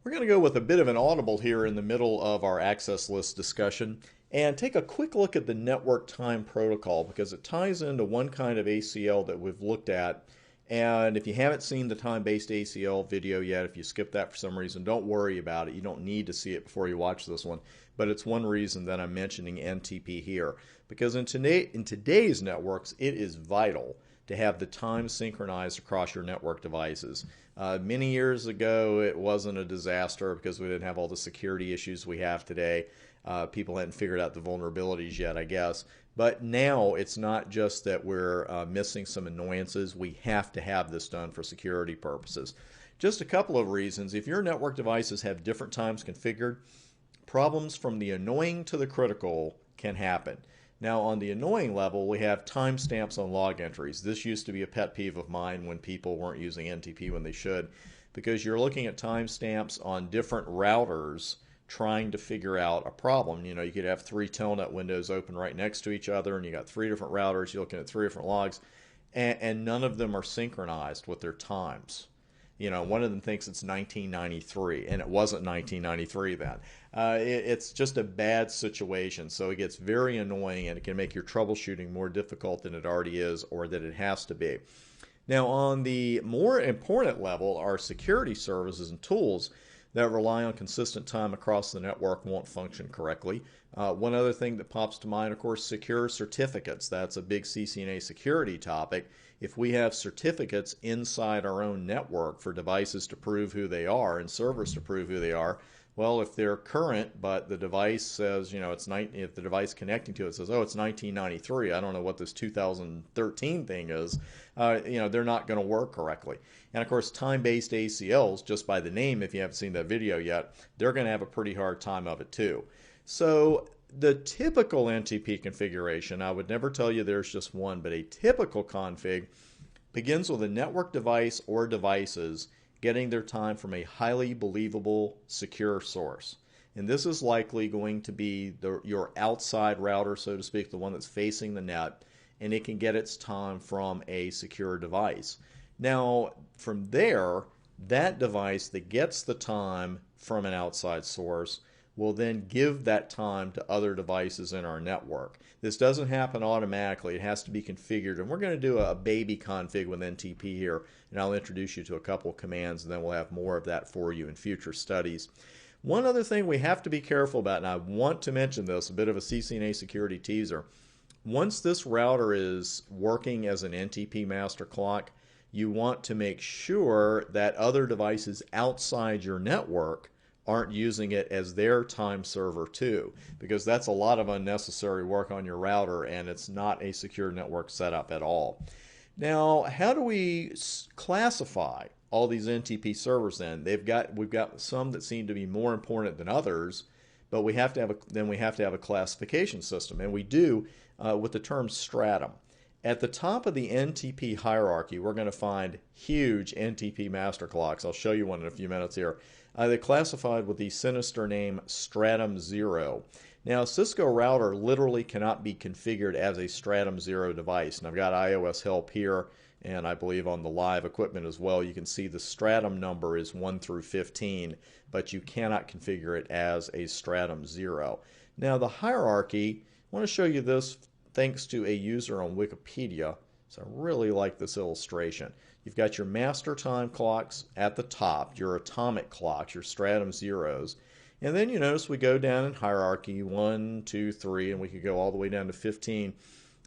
We're going to go with a bit of an audible here in the middle of our access list discussion and take a quick look at the network time protocol because it ties into one kind of ACL that we've looked at. And if you haven't seen the time-based ACL video yet, if you skipped that for some reason, don't worry about it. You don't need to see it before you watch this one. But it's one reason that I'm mentioning NTP here. Because in today's networks, it is vital to have the time synchronized across your network devices. Many years ago, it wasn't a disaster because we didn't have all the security issues we have today. People hadn't figured out the vulnerabilities yet, I guess. But now it's not just that we're missing some annoyances. We have to have this done for security purposes. Just a couple of reasons. If your network devices have different times configured, problems from the annoying to the critical can happen. Now, on the annoying level, we have timestamps on log entries. This used to be a pet peeve of mine when people weren't using NTP when they should, because you're looking at timestamps on different routers trying to figure out a problem. You know, you could have three telnet windows open right next to each other, and you got three different routers. You're looking at three different logs, and none of them are synchronized with their times. You know, one of them thinks it's 1993, and it wasn't 1993 then. It's just a bad situation, so it gets very annoying, and it can make your troubleshooting more difficult than it already is or that it has to be. Now, on the more important level, our security services and tools that rely on consistent time across the network won't function correctly. One other thing that pops to mind, of course, secure certificates. That's a big CCNA security topic. If we have certificates inside our own network for devices to prove who they are and servers to prove who they are, well, if they're current, but the device says, you know, if the device connecting to it says, oh, it's 1993, I don't know what this 2013 thing is, you know, they're not going to work correctly. And of course, time-based ACLs, just by the name, if you haven't seen that video yet, they're going to have a pretty hard time of it too. So the typical NTP configuration, I would never tell you there's just one, but a typical config begins with a network device or devices getting their time from a highly believable, secure source. And this is likely going to be your outside router, so to speak, the one that's facing the net, and it can get its time from a secure device. Now, from there, that device that gets the time from an outside source will then give that time to other devices in our network. This doesn't happen automatically. It has to be configured. And we're going to do a baby config with NTP here, and I'll introduce you to a couple of commands, and then we'll have more of that for you in future studies. One other thing we have to be careful about, and I want to mention this, a bit of a CCNA security teaser. Once this router is working as an NTP master clock, you want to make sure that other devices outside your network aren't using it as their time server too, because that's a lot of unnecessary work on your router, and it's not a secure network setup at all. Now, how do we classify all these NTP servers then? We've got some that seem to be more important than others, but we have to have a classification system, and we do with the term stratum. At the top of the NTP hierarchy, we're going to find huge NTP master clocks. I'll show you one in a few minutes here. They're classified with the sinister name Stratum 0. Now, a Cisco router literally cannot be configured as a Stratum 0 device. And I've got iOS help here, and I believe on the live equipment as well. You can see the Stratum number is 1 through 15, but you cannot configure it as a Stratum 0. Now, the hierarchy, I want to show you this thanks to a user on Wikipedia. So I really like this illustration. You've got your master time clocks at the top, your atomic clocks, your Stratum zeros. And then you notice we go down in hierarchy, 1, 2, 3, and we could go all the way down to 15.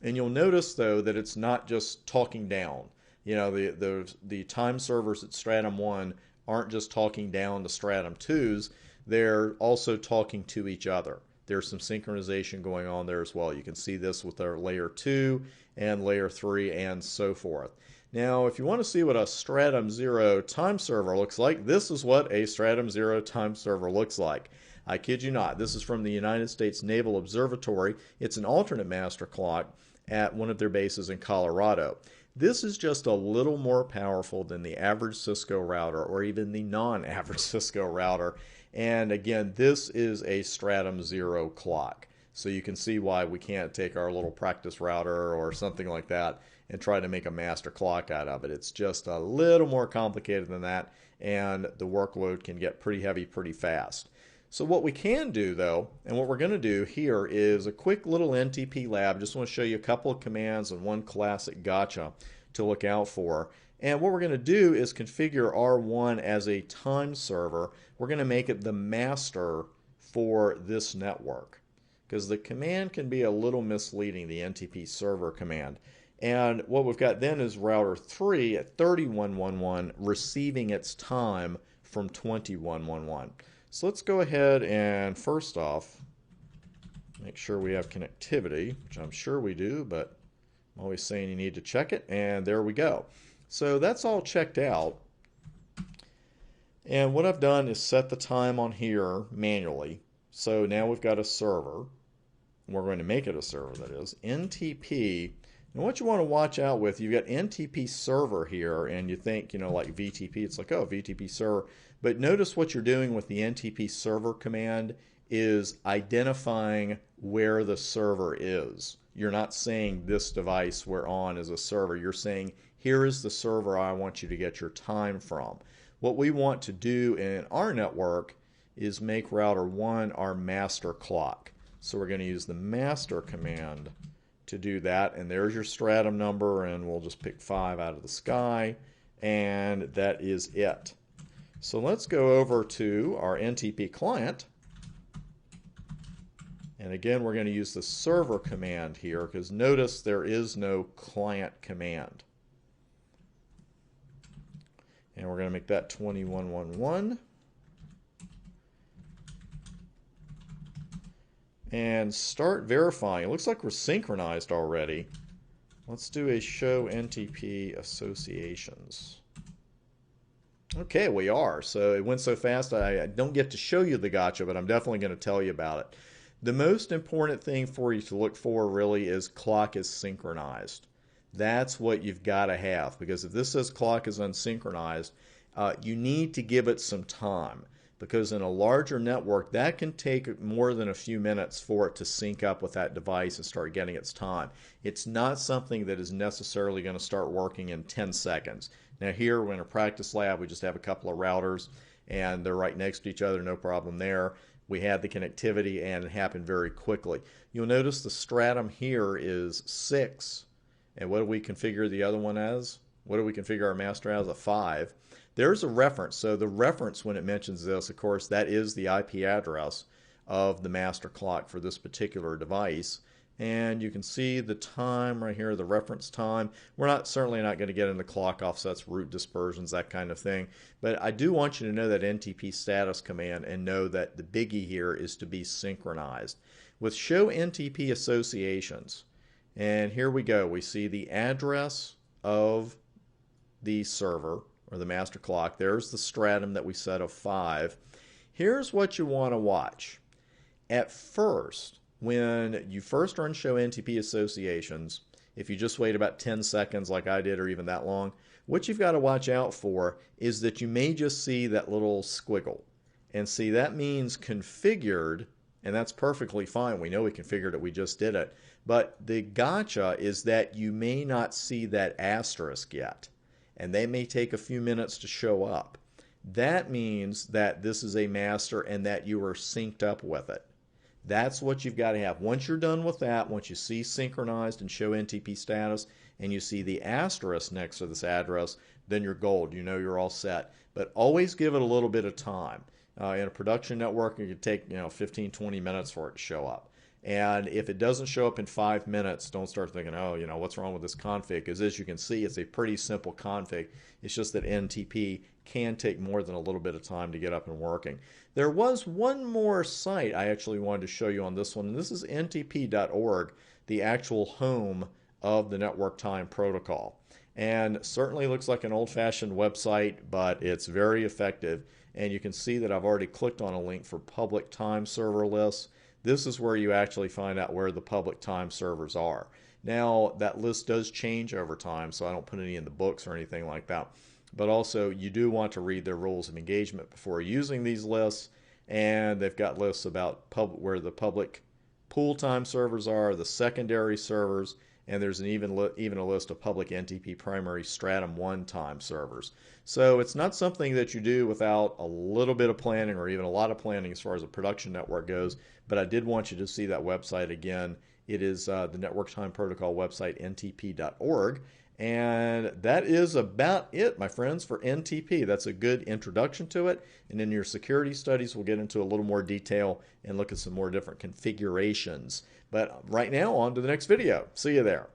And you'll notice, though, that it's not just talking down. You know, the time servers at Stratum 1 aren't just talking down to Stratum 2s. They're also talking to each other. There's some synchronization going on there as well. You can see this with our layer 2 and layer 3 and so forth. Now, if you want to see what a Stratum 0 time server looks like, this is what a Stratum 0 time server looks like. I kid you not. This is from the United States Naval Observatory. It's an alternate master clock at one of their bases in Colorado. This is just a little more powerful than the average Cisco router or even the non-average Cisco router. And again, this is a Stratum 0 clock. So you can see why we can't take our little practice router or something like that and try to make a master clock out of it. It's just a little more complicated than that, and the workload can get pretty heavy pretty fast. So what we can do though, and what we're going to do here is a quick little NTP lab. Just want to show you a couple of commands and one classic gotcha to look out for. And what we're going to do is configure R1 as a time server. We're going to make it the master for this network, because the command can be a little misleading, the NTP server command. And what we've got then is router 3 at 3111 receiving its time from 2111. So let's go ahead and first off make sure we have connectivity, which I'm sure we do, but I'm always saying you need to check it, and there we go. So that's all checked out. And what I've done is set the time on here manually. So now we've got a server. We're going to make it a server, that is. NTP. And what you want to watch out with, you've got NTP server here, and you think, like VTP, it's like, oh, VTP server. But notice what you're doing with the NTP server command is identifying where the server is. You're not saying this device we're on is a server. You're saying, here is the server I want you to get your time from. What we want to do in our network is make router 1 our master clock. So we're going to use the master command to do that. And there's your stratum number, and we'll just pick 5 out of the sky. And that is it. So let's go over to our NTP client. And again, we're going to use the server command here, because notice there is no client command. And we're going to make that 2111. And start verifying. It looks like we're synchronized already. Let's do a show NTP associations. Okay, we are. So it went so fast I don't get to show you the gotcha, but I'm definitely going to tell you about it. The most important thing for you to look for really is clock is synchronized. That's what you've got to have, because if this says clock is unsynchronized, you need to give it some time, because in a larger network that can take more than a few minutes for it to sync up with that device and start getting its time. It's not something that is necessarily going to start working in 10 seconds. Now here we're in a practice lab, we just have a couple of routers and they're right next to each other, no problem there. We had the connectivity and it happened very quickly. You'll notice the stratum here is 6. And what do we configure the other one as? What do we configure our master as? A 5. There's a reference. So the reference, when it mentions this, of course, that is the IP address of the master clock for this particular device. And you can see the time right here, the reference time. We're certainly not going to get into clock offsets, root dispersions, that kind of thing. But I do want you to know that NTP status command and know that the biggie here is to be synchronized. With show NTP associations, and here we go. We see the address of the server or the master clock. There's the stratum that we set of 5. Here's what you want to watch. At first, when you first run show NTP associations, if you just wait about 10 seconds like I did or even that long, what you've got to watch out for is that you may just see that little squiggle. And see, that means configured, and that's perfectly fine. We know we configured it, we just did it. But the gotcha is that you may not see that asterisk yet, and they may take a few minutes to show up. That means that this is a master and that you are synced up with it. That's what you've got to have. Once you're done with that, once you see synchronized and show NTP status, and you see the asterisk next to this address, then you're gold. You know you're all set. But always give it a little bit of time. In a production network, it could take 15, 20 minutes for it to show up. And if it doesn't show up in 5 minutes, don't start thinking, oh, what's wrong with this config? Because as you can see, it's a pretty simple config. It's just that NTP can take more than a little bit of time to get up and working. There was one more site I actually wanted to show you on this one, and this is ntp.org, the actual home of the network time protocol. And certainly looks like an old-fashioned website, but it's very effective. And you can see that I've already clicked on a link for public time server lists. This is where you actually find out where the public time servers are. Now, that list does change over time, so I don't put any in the books or anything like that. But also, you do want to read their rules of engagement before using these lists. And they've got lists about where the public pool time servers are, the secondary servers, and there's even a list of public NTP primary Stratum 1 time servers. So it's not something that you do without a little bit of planning or even a lot of planning as far as a production network goes, but I did want you to see that website again. It is the Network Time Protocol website, ntp.org. And that is about it, my friends, for NTP. That's a good introduction to it. And in your security studies, we'll get into a little more detail and look at some more different configurations. But right now, on to the next video. See you there.